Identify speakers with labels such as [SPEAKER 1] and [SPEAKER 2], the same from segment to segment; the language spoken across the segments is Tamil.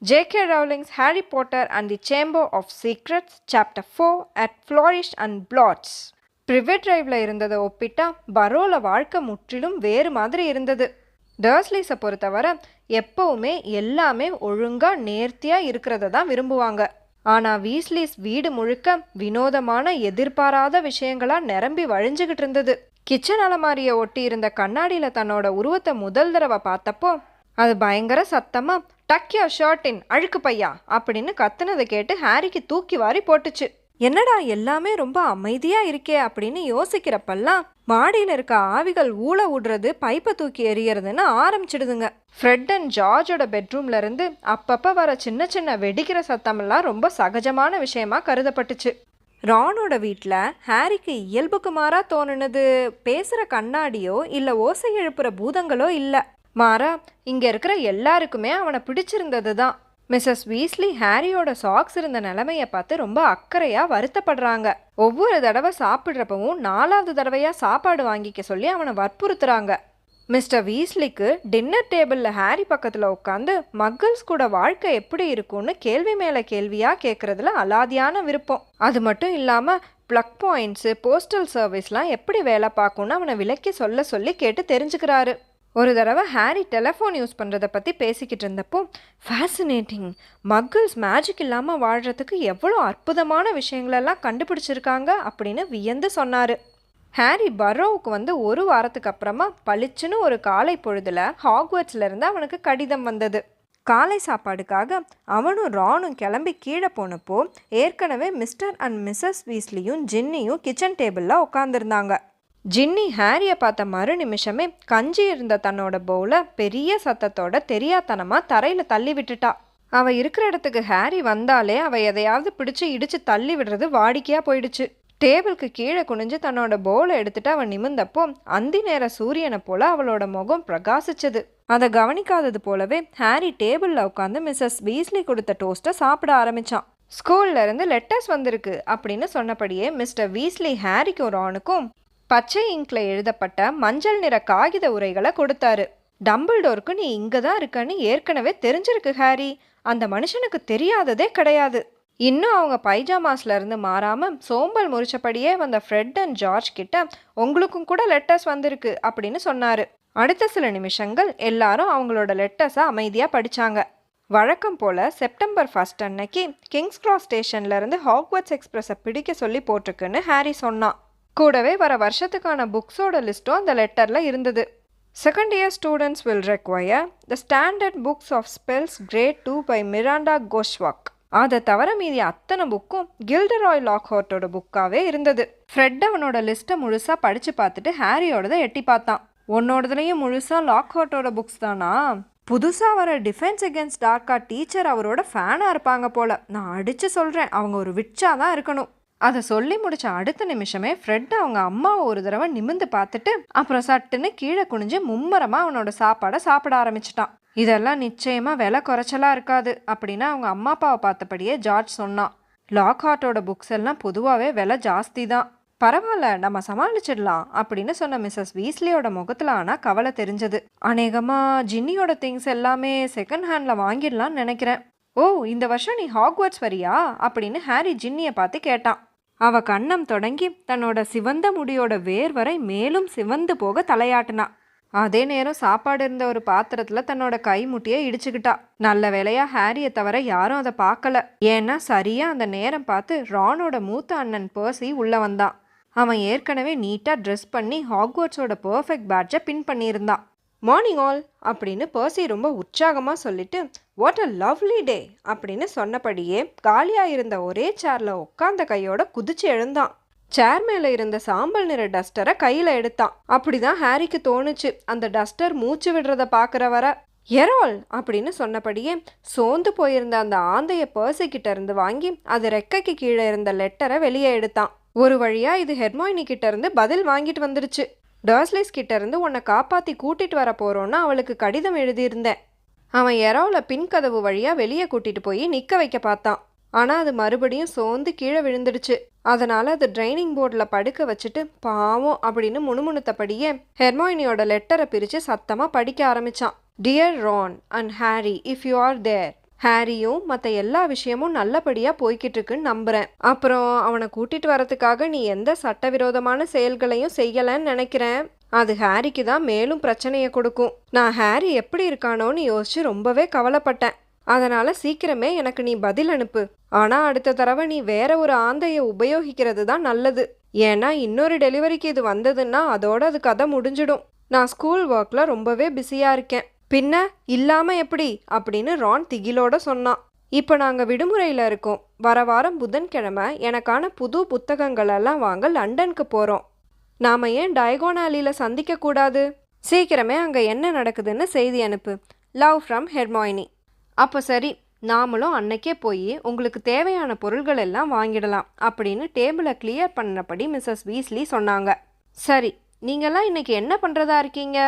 [SPEAKER 1] J.K. Rowling's Harry Potter and the Chamber of Secrets, Chapter 4 at Flourish and Blots. ப்ரிவெட் டிரைவில் இருந்ததை ஒப்பிட்டா பரோல வாழ்க்கை முற்றிலும் வேறு மாதிரி இருந்தது. டர்ஸ்லிஸை பொறுத்தவரை எப்பவுமே எல்லாமே ஒழுங்காக நேர்த்தியாக இருக்கிறத தான் விரும்புவாங்க. ஆனால் வீஸ்லிஸ் வீடு முழுக்க வினோதமான எதிர்பாராத விஷயங்களாக நிரம்பி வழிஞ்சுக்கிட்டு இருந்தது. கிச்சன் அலமாரியை ஒட்டி இருந்த கண்ணாடியில் தன்னோட உருவத்தை முதல் தடவை பார்த்தப்போ அது பயங்கர சத்தமா டக் யோர் ஷர்ட் இன் அழுக்கு பையா அப்படின்னு கத்துனதை கேட்டு ஹாரிக்கு தூக்கி வாரி போட்டுச்சு. என்னடா எல்லாமே ரொம்ப அமைதியா இருக்கே அப்படின்னு யோசிக்கிறப்பெல்லாம் மாடியில் இருக்க ஆவிகள் ஊழ விடுறது, பைப்பை தூக்கி எறியறதுன்னு ஆரம்பிச்சிடுதுங்க. ஃப்ரெட் அண்ட் ஜார்ஜோட பெட்ரூம்ல இருந்து அப்பப்ப வர சின்ன சின்ன வெடிக்கிற சத்தமெல்லாம் ரொம்ப சகஜமான விஷயமா கருதப்பட்டுச்சு. ரானோட வீட்டில் ஹாரிக்கு இயல்புக்கு மாறா தோணுனது பேசுகிற கண்ணாடியோ இல்லை ஓசை எழுப்புற பூதங்களோ இல்லை. மாறா இங்கே இருக்கிற எல்லாருக்குமே அவனை பிடிச்சிருந்தது தான். மிஸ்ஸஸ் வீஸ்லி ஹாரியோட சாக்ஸ் இருந்த நிலைமையை பார்த்து ரொம்ப அக்கறையாக வருத்தப்படுறாங்க. ஒவ்வொரு தடவை சாப்பிட்றப்பவும் 4வது தடவையாக சாப்பாடு வாங்கிக்க சொல்லி அவனை வற்புறுத்துறாங்க. மிஸ்டர் வீஸ்லிக்கு டின்னர் டேபிளில் ஹாரி பக்கத்தில் உட்காந்து மக்கிள்ஸ் கூட வாழ்க்கை எப்படி இருக்கும்னு கேள்வி மேலே கேள்வியாக கேட்குறதுல அலாதியான விருப்பம். அது மட்டும் இல்லாமல் ப்ளக் பாயிண்ட்ஸு, போஸ்டல் சர்வீஸ்லாம் எப்படி வேலை பார்க்கும்னு அவனை விளக்கி சொல்லி கேட்டு தெரிஞ்சுக்கிறாரு. ஒரு தடவை ஹாரி டெலிஃபோன் யூஸ் பண்ணுறதை பற்றி பேசிக்கிட்டு இருந்தப்போ ஃபேசினேட்டிங், மக்கிள்ஸ் மேஜிக் இல்லாமல் வாழ்கிறதுக்கு எவ்வளோ அற்புதமான விஷயங்களெல்லாம் கண்டுபிடிச்சிருக்காங்க அப்படின்னு வியந்து சொன்னார். ஹாரி பரோவுக்கு வந்து ஒரு வாரத்துக்கு அப்புறமா பளிச்சுன்னு ஒரு காலை பொழுதுல ஹாக்வர்ட்ஸ்லேருந்து அவனுக்கு கடிதம் வந்தது. காலை சாப்பாடுக்காக அவனும் ரானும் கிளம்பி கீழே போனப்போ ஏற்கனவே மிஸ்டர் அண்ட் மிஸ்ஸஸ் வீஸ்லியும் ஜின்னியும் கிச்சன் டேபிளில் உட்காந்துருந்தாங்க. ஜின்னி ஹாரியை பார்த்த மறு நிமிஷமே கஞ்சி இருந்த தன்னோட பவுலை பெரிய சத்தத்தோட தெரியாதனமாக தரையில் தள்ளி விட்டுட்டா. அவள் இருக்கிற இடத்துக்கு ஹாரி வந்தாலே அவள் எதையாவது பிடிச்சி இடித்து தள்ளி விடுறது வாடிக்கையாக போயிடுச்சு. டேபிளுக்கு கீழே குனிஞ்சு தன்னோட பவுலை எடுத்துட்டு அவன் நிமிர்ந்தப்போ அந்தி நேர சூரியனை போல அவளோட முகம் பிரகாசிச்சது. அதை கவனிக்காதது போலவே ஹாரி டேபிளில் உட்காந்து மிஸ்ஸஸ் வீஸ்லி கொடுத்த டோஸ்ட்டை சாப்பிட ஆரம்பித்தான். ஸ்கூல்ல இருந்து லெட்டர்ஸ் வந்திருக்கு அப்படின்னு சொன்னபடியே மிஸ்டர் வீஸ்லி ஹாரிக்கும் ரானுக்கும் பச்சை இங்கில் எழுதப்பட்ட மஞ்சள் நிற காகித உரைகளை கொடுத்தாரு. டம்பிள்டோருக்கு நீ இங்கே தான் இருக்கன்னு ஏற்கனவே தெரிஞ்சிருக்கு ஹாரி, அந்த மனுஷனுக்கு தெரியாததே கிடையாது. இன்னும் அவங்க பைஜாமாஸ்ல இருந்து மாறாம சோம்பல் முறிச்சபடியே வந்த ஃப்ரெட் அண்ட் ஜார்ஜ் கிட்ட உங்களுக்கும் கூட லெட்டர்ஸ் வந்திருக்கு அப்படின்னு சொன்னாரு. அடுத்த சில நிமிஷங்கள் எல்லாரும் அவங்களோட லெட்டர்ஸை அமைதியாக படிச்சாங்க. வழக்கம் போல செப்டம்பர் 1 அன்னைக்கு கிங்ஸ் கிராஸ் ஸ்டேஷன்ல இருந்து ஹாக்வர்ட்ஸ் எக்ஸ்பிரஸை பிடிக்க சொல்லி போட்டிருக்குன்னு ஹாரி சொன்னான். கூடவே வர வருஷத்துக்கான புக்ஸோட லிஸ்ட்டும் அந்த லெட்டரில் இருந்தது. Second year students will require the standard books of spells grade 2 by Miranda Goshawk. அதை தவிர மீதி அத்தனை புக்கும் கில்டராய் லாக்ஹார்ட்டோட புக்காகவே இருந்தது. ஃப்ரெட் அவனோட லிஸ்ட்டை முழுசாக படித்து பார்த்துட்டு ஹாரியோடதை எட்டி பார்த்தான். உன்னோடதுலையும் முழுசாக லாக்ஹார்ட்டோட புக்ஸ் தானா? புதுசாக வர டிஃபென்ஸ் அகேன்ஸ்ட் டார்க்கா டீச்சர் அவரோட ஃபேனாக இருப்பாங்க போல. நான் அடித்து சொல்கிறேன், அவங்க ஒரு விட்சா தான் இருக்கணும். அதை சொல்லி முடிச்ச அடுத்த நிமிஷமே ஃப்ரெட் அவங்க அம்மாவை ஒரு தடவை நிமிந்து பார்த்துட்டு அப்புறம் சட்டுன்னு கீழே குனிஞ்சு மும்மரமாக அவனோட சாப்பாடை சாப்பிட ஆரம்பிச்சிட்டான். இதெல்லாம் நிச்சயமா விலை குறைச்சலா இருக்காது அப்படின்னு அவங்க அம்மா அப்பாவை பார்த்தபடியே ஜார்ஜ் சொன்னான். லாக்ஹார்ட்டோட புக்ஸ் எல்லாம் பொதுவாகவே விலை ஜாஸ்தி தான், பரவாயில்ல நம்ம சமாளிச்சிடலாம் அப்படின்னு சொன்ன மிஸ்ஸஸ் வீஸ்லியோட முகத்தில் ஆனால் கவலை தெரிஞ்சது. அநேகமாக ஜின்னியோட திங்ஸ் எல்லாமே செகண்ட் ஹேண்டில் வாங்கிடலான்னு நினைக்கிறேன். ஓ, இந்த வருஷம் நீ ஹாக்வர்ட்ஸ் வரியா அப்படின்னு ஹாரி ஜின்னியை பார்த்து கேட்டான். அவ கண்ணம் தொடங்கி தன்னோட சிவந்த முடியோட வேர் வரை மேலும் சிவந்து போக தலையாட்டினா. அதே நேரம் சாப்பாடு இருந்த ஒரு பாத்திரத்துல தன்னோட கை முட்டியை இடிச்சுக்கிட்டா. நல்ல வேலையா ஹாரியை தவிர யாரும் அதை பார்க்கல. ஏன்னா சரியா அந்த நேரம் பார்த்து ரானோட மூத்த அண்ணன் பர்சி உள்ள வந்தான். அவன் ஏற்கனவே நீட்டா ட்ரெஸ் பண்ணி ஹாக்வர்ட்ஸோட பர்ஃபெக்ட் பேட்ஜை பின் பண்ணியிருந்தான். மார்னிங் ஆல் அப்படின்னு பர்சி ரொம்ப உற்சாகமாக சொல்லிட்டு வாட் அ லவ்லி டே அப்படின்னு சொன்னபடியே காலியாக இருந்த ஒரே சேரில் உட்காந்த கையோட குதிச்சு எழுந்தான். சேர் மேலே இருந்த சாம்பல் நிற டஸ்டரை கையில் எடுத்தான். அப்படிதான் ஹாரிக்கு தோணுச்சு. அந்த டஸ்டர் மூச்சு விடுறத பார்க்குற வர எரோல் அப்படின்னு சொன்னபடியே சோர்ந்து போயிருந்த அந்த ஆந்தைய பர்சி கிட்ட இருந்து வாங்கி அது ரெக்கைக்கு கீழே இருந்த லெட்டரை வெளியே எடுத்தான். ஒரு வழியா இது ஹெர்மாயினி கிட்ட இருந்து பதில் வாங்கிட்டு வந்துருச்சு. டர்ஸ்லிஸ் கிட்ட இருந்து உன்னை காப்பாற்றி கூட்டிட்டு வர போறோன்னு அவளுக்கு கடிதம் எழுதியிருந்தேன். அவன் எரோவில் பின்கதவு வழியாக வெளியே கூட்டிட்டு போய் நிற்க வைக்க பார்த்தான். ஆனால் அது மறுபடியும் சோர்ந்து கீழே விழுந்துடுச்சு. அதனால் அது ட்ரைனிங் போர்டில் படுக்க வச்சுட்டு பாவம் அப்படின்னு முணுமுணுத்தபடியே ஹெர்மாயினியோட லெட்டரை பிரித்து சத்தமாக படிக்க ஆரம்பித்தான். Dear Ron and Harry, if you are there, ஹாரியும் மற்ற எல்லா விஷயமும் நல்லபடியா போய்கிட்டு இருக்குன்னு நம்புறேன். அப்புறம் அவனை கூட்டிட்டு வரதுக்காக நீ எந்த சட்டவிரோதமான செயல்களையும் செய்யலன்னு நினைக்கிறேன். அது ஹாரிக்கு தான் மேலும் பிரச்சனையை கொடுக்கும். நான் ஹாரி எப்படி இருக்கானோன்னு யோசிச்சு ரொம்பவே கவலைப்பட்டேன். அதனால சீக்கிரமே எனக்கு நீ பதில் அனுப்பு. ஆனா அடுத்த தடவை நீ வேற ஒரு ஆந்தையை உபயோகிக்கிறது தான் நல்லது. ஏன்னா இன்னொரு டெலிவரிக்கு இது வந்ததுன்னா அதோட அது கதை முடிஞ்சிடும். நான் ஸ்கூல் ஒர்க்ல ரொம்பவே பிஸியா இருக்கேன். பின்ன இல்லாம எப்படி அப்படின்னு ரான் திகிலோட சொன்னான். இப்போ நாங்க விடுமுறையில இருக்கோம். வர வாரம் புதன்கிழமை எனக்கான புது புத்தகங்கள் எல்லாம் வாங்க லண்டனுக்கு போறோம். நாம ஏன் டயகோன் ஆலில சந்திக்க கூடாது? சீக்கிரமே அங்க என்ன நடக்குதுன்னு செய்தி அனுப்பு. Love from Hermione. அப்போ சரி, நாமளும் அன்னைக்கே போய் உங்களுக்கு தேவையான பொருள்கள் எல்லாம் வாங்கிடலாம் அப்படின்னு டேபிளை கிளியர் பண்ணபடி மிஸ்ஸஸ் வீஸ்லி சொன்னாங்க. சரி, நீங்கெல்லாம் இன்னைக்கு என்ன பண்றதா இருக்கீங்க?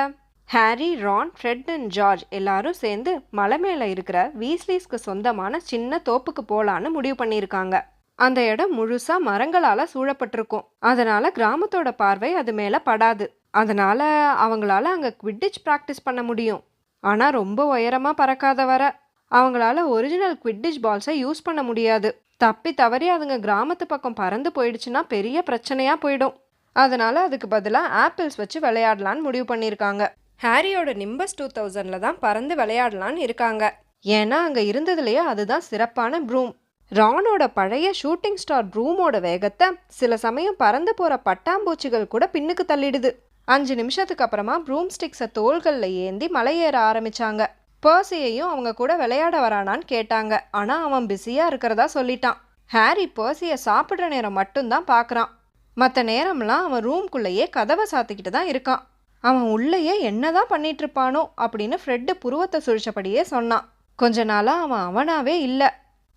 [SPEAKER 1] Harry, Ron, Fred and George எல்லாரும் சேர்ந்து மலை மேலே இருக்கிற வீஸ்லிஸ்க்கு சொந்தமான சின்ன தோப்புக்கு போலான்னு முடிவு பண்ணியிருக்காங்க. அந்த இடம் முழுசா மரங்களால சூழப்பட்டிருக்கும். அதனால கிராமத்தோட பார்வை அது மேல படாது. அதனால அவங்களால அங்க குவிட்டிச் பிராக்டிஸ் பண்ண முடியும். ஆனா ரொம்ப உயரமா பறக்காத வர அவங்களால ஒரிஜினல் குவிட்டிச் பால்ஸை யூஸ் பண்ண முடியாது. தப்பி தவறி அதுங்க கிராமத்து பக்கம் பறந்து போயிடுச்சுன்னா பெரிய பிரச்சனையா போயிடும். அதனால அதுக்கு பதிலாக ஆப்பிள்ஸ் வச்சு விளையாடலான்னு முடிவு பண்ணியிருக்காங்க. ஹாரியோட நிம்பஸ் 2000ல தான் பறந்து விளையாடலான்னு இருக்காங்க. ஏன்னா அங்கே இருந்ததுலேயே அதுதான் சிறப்பான ப்ரூம். ரானோட பழைய ஷூட்டிங் ஸ்டார் ப்ரூமோட வேகத்தை சில சமயம் பறந்து போகிற பட்டாம்பூச்சிகள் கூட பின்னுக்கு தள்ளிடுது. 5 நிமிஷத்துக்கு அப்புறமா ப்ரூம் ஸ்டிக்ஸை தோள்களில் ஏந்தி மலையேற ஆரம்பிச்சாங்க. பர்சியையும் அவங்க கூட விளையாட வரானான்னு கேட்டாங்க. ஆனால் அவன் பிஸியாக இருக்கிறதா சொல்லிட்டான். ஹாரி பர்சியை சாப்பிட்ற நேரம் மட்டும்தான் பார்க்குறான். மற்ற நேரம்லாம் அவன் ரூம்குள்ளேயே கதவை சாத்திக்கிட்டு தான் இருக்கான். அவன் உள்ளேயே என்னதான் பண்ணிட்டு இருப்பானோ அப்படின்னு ஃப்ரெட்டு புருவத்தை சுழிச்சபடியே சொன்னான். கொஞ்ச நாளாக அவன் அவனாவே இல்லை.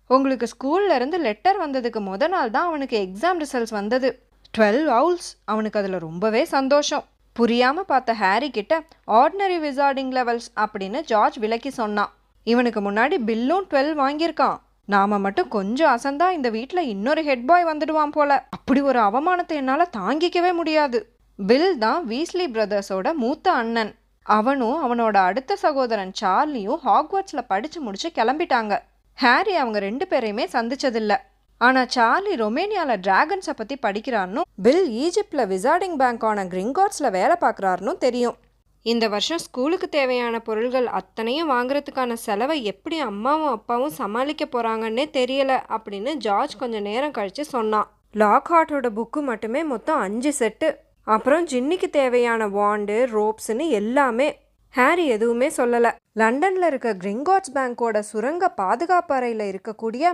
[SPEAKER 1] உங்களுக்கு ஸ்கூல்ல இருந்து லெட்டர் வந்ததுக்கு நாள் தான் அவனுக்கு எக்ஸாம் ரிசல்ட்ஸ் வந்தது. 12 owls. அவனுக்கு அதில் ரொம்பவே சந்தோஷம். புரியாமல் பார்த்த ஹாரி கிட்ட ஆர்டினரி விசார்டிங் லெவல்ஸ் அப்படின்னு ஜார்ஜ் விளக்கி சொன்னான். இவனுக்கு முன்னாடி பில்லும் 12 வாங்கியிருக்கான். நாம மட்டும் கொஞ்சம் அசந்தா இந்த வீட்டில் இன்னொரு ஹெட் பாய் வந்துடுவான் போல. அப்படி ஒரு அவமானத்தை என்னால் தாங்கிக்கவே முடியாது. பில் தான் வீஸ்லி பிரதர்ஸோட மூத்த அண்ணன். அவனும் அவனோட அடுத்த சகோதரன் சார்லியும் ஹாக்வர்ட்ஸில் படித்து முடிச்சு கிளம்பிட்டாங்க. ஹாரி அவங்க 2 பேரையுமே சந்திச்சதில்லை. ஆனால் சார்லி ரொமேனியாவில் டிராகன்ஸை பற்றி படிக்கிறாருன்னு, பில் ஈஜிப்டில் விசார்டிங் பேங்கான கிரிங்காட்ஸில் வேலை பார்க்குறாருன்னு தெரியும். இந்த வருஷம் ஸ்கூலுக்கு தேவையான பொருள்கள் அத்தனையும் வாங்குறதுக்கான செலவை எப்படி அம்மாவும் அப்பாவும் சமாளிக்க போகிறாங்கன்னே தெரியலை அப்படின்னு ஜார்ஜ் கொஞ்சம் நேரம் கழித்து சொன்னான். லாக்ஹார்ட்டோட புக்கு மட்டுமே மொத்தம் 5 செட்டு. அப்புறம் ஜின்னிக்கு தேவையான வாண்டு, ரோப்ஸ்ன்னு எல்லாமே. ஹாரி எதுவுமே சொல்லலை. லண்டனில் இருக்க கிரிங்காட்ஸ் பேங்கோட சுரங்க பாதுகாப்பு அறையில் இருக்கக்கூடிய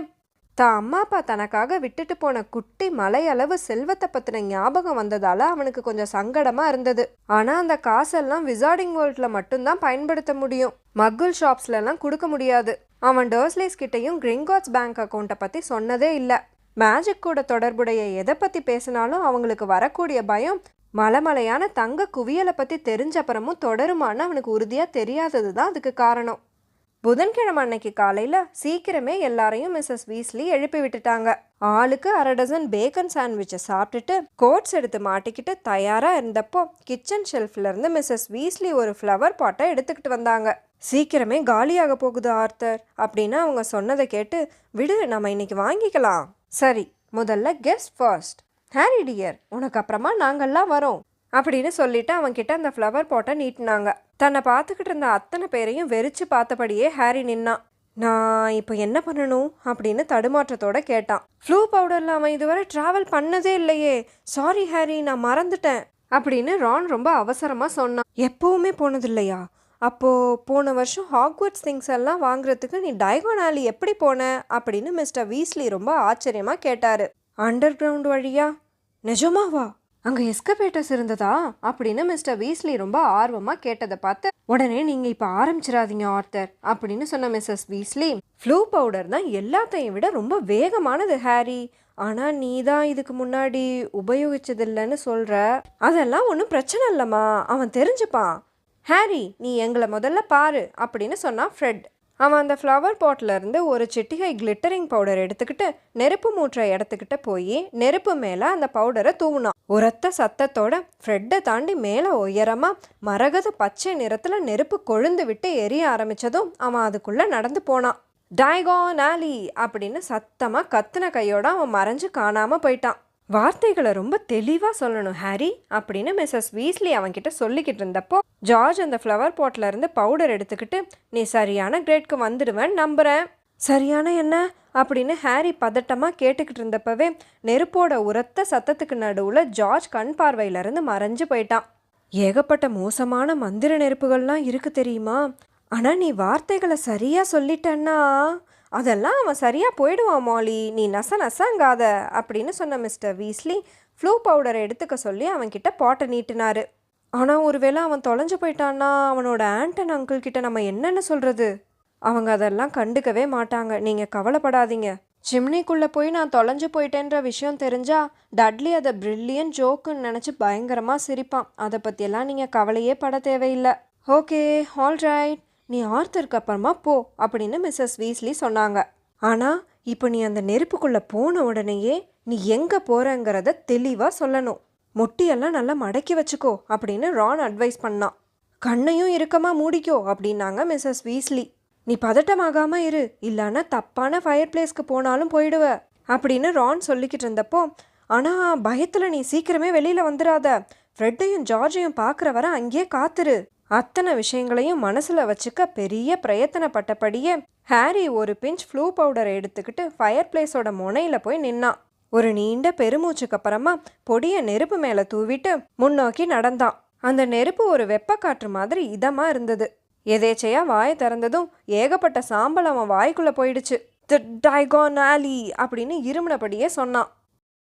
[SPEAKER 1] தான் அம்மா அப்பா தனக்காக விட்டுட்டு போன குட்டி மலையளவு செல்வத்தை பற்றின ஞாபகம் வந்ததால் அவனுக்கு கொஞ்சம் சங்கடமாக இருந்தது. ஆனால் அந்த காசெல்லாம் விசார்டிங் வேர்ல்டில் மட்டும்தான் பயன்படுத்த முடியும். மக்குள் ஷாப்ஸ்லலாம் கொடுக்க முடியாது. அவன் டர்ஸ்லிஸ் கிட்டையும் கிரிங்காட்ஸ் பேங்க் அக்கௌண்ட்டை பற்றி சொன்னதே இல்லை. மேஜிக் கூட தொடர்புடைய எதை பற்றி பேசினாலும் அவங்களுக்கு வரக்கூடிய பயம் மலைமலையான தங்க குவியலை பற்றி தெரிஞ்சப்புறமும் தொடருமான்னு அவனுக்கு உறுதியாக தெரியாதது தான் அதுக்கு காரணம். புதன்கிழமை அன்னைக்கு காலையில் சீக்கிரமே எல்லாரையும் மிஸ்ஸஸ் வீஸ்லி எழுப்பி விட்டுட்டாங்க. ஆளுக்கு 1/2 டசன் பேக்கன் சாண்ட்விச்சை சாப்பிட்டுட்டு கோட்ஸ் எடுத்து மாட்டிக்கிட்டு தயாராக இருந்தப்போ கிச்சன் ஷெல்ஃப்லேருந்து மிஸ்ஸஸ் வீஸ்லி ஒரு ஃப்ளவர் பாட்டை எடுத்துக்கிட்டு வந்தாங்க. சீக்கிரமே காலியாக போகுது ஆர்த்தர் அப்படின்னு அவங்க சொன்னதை கேட்டு, விடு, நம்ம இன்னைக்கு வாங்கிக்கலாம். சரி, முதல்ல கெஸ்ட் ஃபர்ஸ்ட். ஹாரி டியர், உனக்கு அப்புறமா நாங்கள்லாம் வரோம் அப்படின்னு சொல்லிட்டு அவன்கிட்ட அந்த ஃப்ளவர் பாட்டை நீட்டினாங்க. தன்னை பார்த்துக்கிட்டு இருந்த அத்தனை பேரையும் வெறிச்சு பார்த்தபடியே ஹாரி நின்னான். நான் இப்போ என்ன பண்ணணும் அப்படின்னு தடுமாற்றத்தோட கேட்டான். ஃப்ளூ பவுடரில் அவன் இதுவரை ட்ராவல் பண்ணதே இல்லையே. சாரி ஹாரி, நான் மறந்துட்டேன் அப்படின்னு ரான் ரொம்ப அவசரமாக சொன்னான். எப்பவுமே போனதில்லையா? அப்போது போன வருஷம் ஹாக்வர்ட்ஸ் திங்ஸ் எல்லாம் வாங்குறதுக்கு நீ டயகோன் ஆலி எப்படி போன அப்படின்னு மிஸ்டர் வீஸ்லி ரொம்ப ஆச்சரியமாக கேட்டார். அண்டர் கிரவுண்ட் வழியா? நிஜமாவா? அங்கே எஸ்கவேட்டர்ஸ் இருந்ததா அப்படின்னு மிஸ்டர் வீஸ்லி ரொம்ப ஆர்வமாக கேட்டதை பார்த்து, உடனே நீங்கள் இப்போ ஆரம்பிச்சிடாதீங்க ஆர்த்தர் அப்படின்னு சொன்ன மிஸ்ஸஸ் வீஸ்லி, ஃப்ளூ பவுடர் தான் எல்லாத்தையும் விட ரொம்ப வேகமானது ஹாரி. ஆனால் நீ தான் இதுக்கு முன்னாடி உபயோகிச்சதில்லைன்னு சொல்கிற. அதெல்லாம் ஒன்றும் பிரச்சனை இல்லைம்மா, அவன் தெரிஞ்சுப்பான். ஹாரி, நீ எங்களை முதல்ல பாரு அப்படின்னு சொன்னான் ஃப்ரெட். அவன் அந்த ஃப்ளவர் பாட்டிலேருந்து ஒரு சிட்டிகை கிளிட்டரிங் பவுடர் எடுத்துக்கிட்டு நெருப்பு மூட்டுற இடத்துக்கிட்ட போய் நெருப்பு மேலே அந்த பவுடரை தூவினான். உரத்த சத்தத்தோட ஃப்ரெட்டை தாண்டி மேலே உயரமாக மரகத பச்சை நிறத்தில் நெருப்பு கொழுந்து விட்டு எரிய ஆரம்பித்ததும் அவன் அதுக்குள்ளே நடந்து போனான். டைகான் ஆலி அப்படின்னு சத்தமாக கத்துன கையோட அவன் மறைஞ்சு காணாமல் போயிட்டான். வார்த்தைகளை ரொம்ப தெளிவாக சொல்லணும் ஹாரி அப்படின்னு மிஸ்ஸஸ் வீஸ்லி அவன்கிட்ட சொல்லிக்கிட்டு இருந்தப்போ ஜார்ஜ் அந்த ஃப்ளவர் பாட்டில் இருந்து பவுடர் எடுத்துக்கிட்டு நீ சரியான கிரேட்க்கு வந்துடுவேன்னு நம்புகிறேன். சரியான என்ன அப்படின்னு ஹாரி பதட்டமாக கேட்டுக்கிட்டு இருந்தப்பவே நெருப்போட உரத்த சத்தத்துக்கு நடுவில் ஜார்ஜ் கண் பார்வையிலேருந்து மறைஞ்சு போயிட்டான். ஏகப்பட்ட மோசமான மந்திர நெருப்புகள்லாம் இருக்கு தெரியுமா, ஆனால் நீ வார்த்தைகளை சரியாக சொல்லிட்டன்னா அதெல்லாம் அவன் சரியாக போயிடுவான் மாலி, நீ நசங்காத அப்படின்னு சொன்ன மிஸ்டர் வீஸ்லி ஃப்ளூ பவுடரை எடுத்துக்க சொல்லி அவன்கிட்ட பாட்டை நீட்டினாரு. ஆனால் ஒருவேளை அவன் தொலைஞ்சு போயிட்டான்னா அவனோட ஆண்டன் அங்கிள் கிட்ட நம்ம என்னென்னு சொல்கிறது? அவங்க அதெல்லாம் கண்டுக்கவே மாட்டாங்க, நீங்கள் கவலைப்படாதீங்க. சிம்னிக்குள்ளே போய் நான் தொலைஞ்சு போயிட்டேன்ற விஷயம் தெரிஞ்சா டட்லி அதை பிரில்லியன் ஜோக்குன்னு நினச்சி பயங்கரமாக சிரிப்பான். அதை பற்றியெல்லாம் நீங்கள் கவலையே பட தேவையில்லை. ஓகே, ஆல்ரைட், நீ ஆர்த்தருக்கு அப்புறமா போ அப்படின்னு மிஸ்ஸஸ் வீஸ்லி சொன்னாங்க. ஆனால் இப்போ நீ அந்த நெருப்புக்குள்ளே போன உடனேயே நீ எங்கே போகிறங்கிறத தெளிவாக சொல்லணும். மொட்டியெல்லாம் நல்லா மடக்கி வச்சுக்கோ அப்படின்னு ரான் அட்வைஸ் பண்ணான். கண்ணையும் இறுக்கமாக மூடிக்கோ அப்படின்னாங்க மிஸ்ஸஸ் வீஸ்லி. நீ பதட்டமாகாமல் இரு, இல்லைன்னா தப்பான ஃபயர் பிளேஸ்க்கு போனாலும் போயிடுவ அப்படின்னு ரான் சொல்லிக்கிட்டு இருந்தப்போ, ஆனால் பயத்தில் நீ சீக்கிரமே வெளியில் வந்துடாத, ஃப்ரெட்டையும் ஜார்ஜையும் பார்க்குற வர அங்கேயே காத்துரு. அத்தனை விஷயங்களையும் மனசில் வச்சுக்க பெரிய பிரயத்தனப்பட்டபடியே ஹாரி ஒரு பிஞ்ச் ஃப்ளூ பவுடரை எடுத்துக்கிட்டு ஃபயர் பிளேஸோட முனையில் போய் நின்னான். ஒரு நீண்ட பெருமூச்சுக்கு அப்புறமா பொடியை நெருப்பு மேலே தூவிட்டு முன்னோக்கி நடந்தான். அந்த நெருப்பு ஒரு வெப்பக்காற்று மாதிரி இதமாக இருந்தது. எதேச்சையா வாயை திறந்ததும் ஏகப்பட்ட சாம்பல் அவன் வாய்க்குள்ளே போயிடுச்சு. தி டைகான் ஆலி அப்படின்னு இருமுனபடியே சொன்னான்.